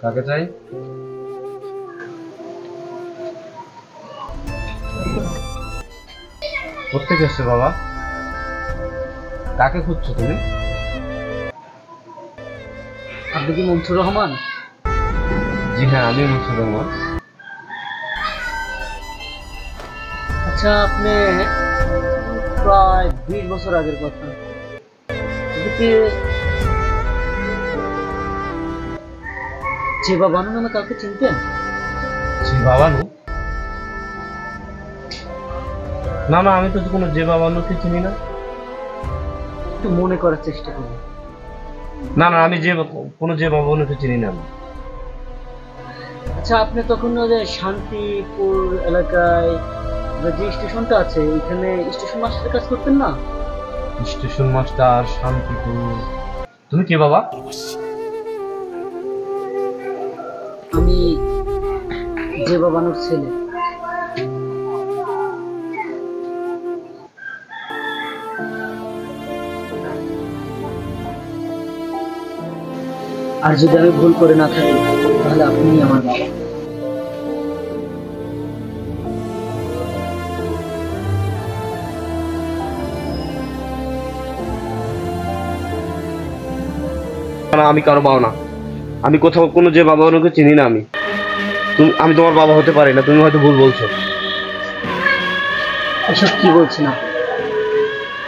কাকে চাই? কোত্থেকে এসছো বাবা? কাকে খুঁজছো তুমি? আপনি কি মনসুর রহমান? জি হ্যাঁ, আমি মনসুর রহমান। আচ্ছা, আপনি প্রায় 20 বছর আগের কথা জেবা বানু নামে কাউকে চিনতেন? জেবা বানু? না না, আমি তো কোনো জেবা বানুকে চিনি না। একটু মনে করার চেষ্টা করুন। না না, আমি কোনো জেবা বানুকে চিনি না। আচ্ছা, আপনি তখন যে শান্তিপুর এলাকায় যে স্টেশনটা আছে ওইখানে স্টেশন মাস্টারের কাজ করতেন না? Station master Shantipur? তুমি কে বাবা? আমি জেবা বানুর ছেলে। আর যদি আমি ভুল করে না থাকি তাহলে আপনি আমার বাবা। আমি কারো বাবা না। আমি কোথাও কোনো যে বাবা ওকে চিনি না। আমি তোমার বাবা হতে পারি না। তুমি হয়তো ভুল বলছো। এসব কি বলছেন আপনি?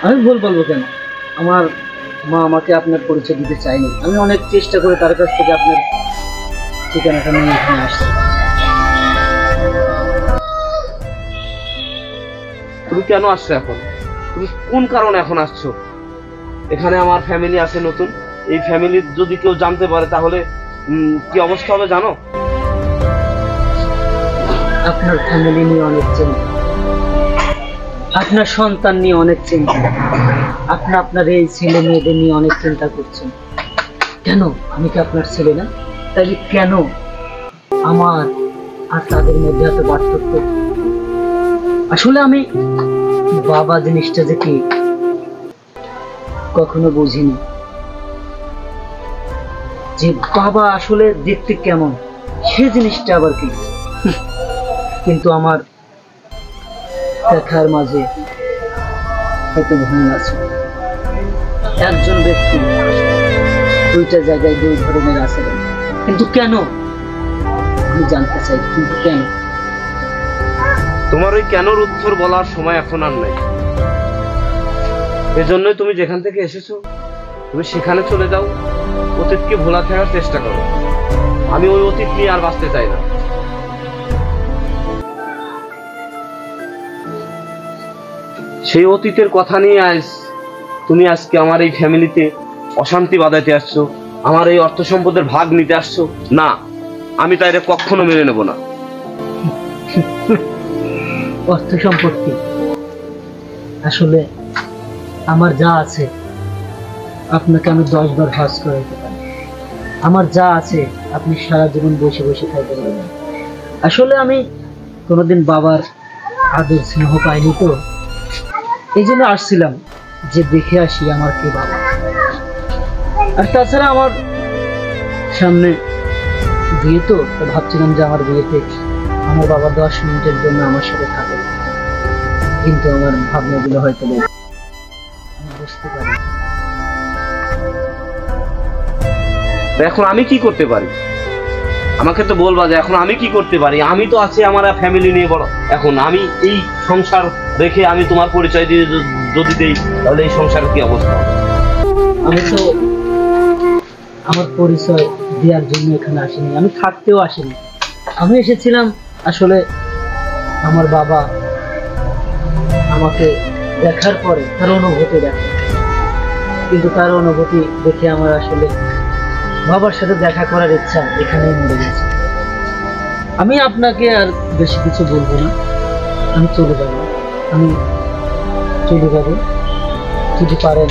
আমি ভুল বলবো কেন? আমার মা আমাকে আপনার পরিচয় দিতে চায়নি। আমি অনেক চেষ্টা করে তার কাছ থেকে আপনার ঠিকানাটা নিয়ে এখানে আসছি। তুমি কেন আসছো এখন? তুমি কোন কারণে এখন আসছো? এখানে আমার ফ্যামিলি আছে নতুন। এই ফ্যামিলি যদি কেউ জানতে পারে তাহলে কি অবস্থা হবে জানো? আপনার ফ্যামিলি নিয়ে অনেক চিন্তা, আপনার সন্তান নিয়ে অনেক চিন্তা, আপনার এই ছেলে মেয়েদের নিয়ে অনেক চিন্তা করছেন। কেন? আমি কি আপনার ছেলে না? তাহলে কেন আমার আর তাদের মধ্যে এত পার্থক্য? আসলে আমি বাবা জিনিসটা যে কি কখনো বুঝিনি, যে বাবা আসলে দেখতে কেমন সে জিনিসটা আবার কি। কিন্তু আমার দেখার মাঝে হয়তো ভুল আছে। একজন ব্যক্তি দুইটা জায়গায় দুই ধরনের আচরণ, কিন্তু কেন আমি জানতে চাই, কিন্তু কেন? তোমার ওই কেনর উত্তর বলার সময় এখন আর নাই। এজন্যই তুমি যেখান থেকে এসেছো তুমি সেখানে চলে যাও, অতীতকে ভোলা থাকার চেষ্টা করো। আমি ওই অতীত নিয়ে আর বাঁচতে চাই না। সেই অতীতের কথা নিয়ে তুমি আজকে আমার এই ফ্যামিলিতে অশান্তি বাঁধাইতে আসছো, আমার এই অর্থ সম্পদের ভাগ নিতে আসছো। না, আমি তাইরে কখনো মেনে নেব না। অর্থ সম্পত্তি আসলে আমার যা আছে আপনাকে আমি 10 বার হজ করাইতে পারি। আমার যা আছে আপনি সারা জীবন বসে বসে খাইতে পারবেন। আসলে আমি কোনোদিন বাবার আদর স্নেহ পাইনি, তো এই জন্য আসছিলাম যে দেখে আসি আমার কে বাবা। আর তাছাড়া আমার সামনে বিয়ে, তো ভাবছিলাম যে আমার বিয়েতে আমার বাবা 10 মিনিটের জন্য আমার সাথে থাকে, কিন্তু আমার ভাবনাগুলো হয়তো আমি বুঝতে পারি। এখন আমি কি করতে পারি? আমাকে তো বলবা যে এখন আমি কি করতে পারি। আমি তো আছি আমার ফ্যামিলি নিয়ে বড়। এখন আমি এই সংসার রেখে আমি তোমার পরিচয় দিয়ে যদি দেই তাহলে এই সংসারের কি অবস্থা হবে? আমি তো আমার পরিচয় দেওয়ার জন্য এখানে আসিনি, আমি থাকতেও আসিনি। আমি এসেছিলাম আসলে আমার বাবা আমাকে দেখার পরে তার অনুভূতি দেখে, কিন্তু তার অনুভূতি দেখে আমার আসলে বাবার সাথে দেখা করার ইচ্ছা এখানেই মরে গেছে। আমি আপনাকে আর বেশি কিছু বলবো না, আমি চলে যাব। আমি চলে যাব, যদি পারেন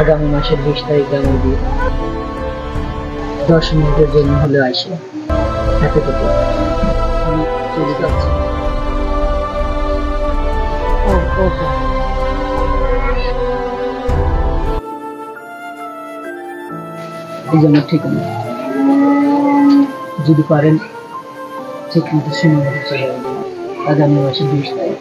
আগামী মাসের 20 তারিখে আমার বিয়ে। 10 মিনিটের জন্য হলে আসে, এতটুকু। আমি চলে যাচ্ছি। ওকে। এই জন্য ঠিক আছে। যদি পারেন ঠিক মতো সময় মতো চলে আসবেন আগামী মাসে 20 তারিখ।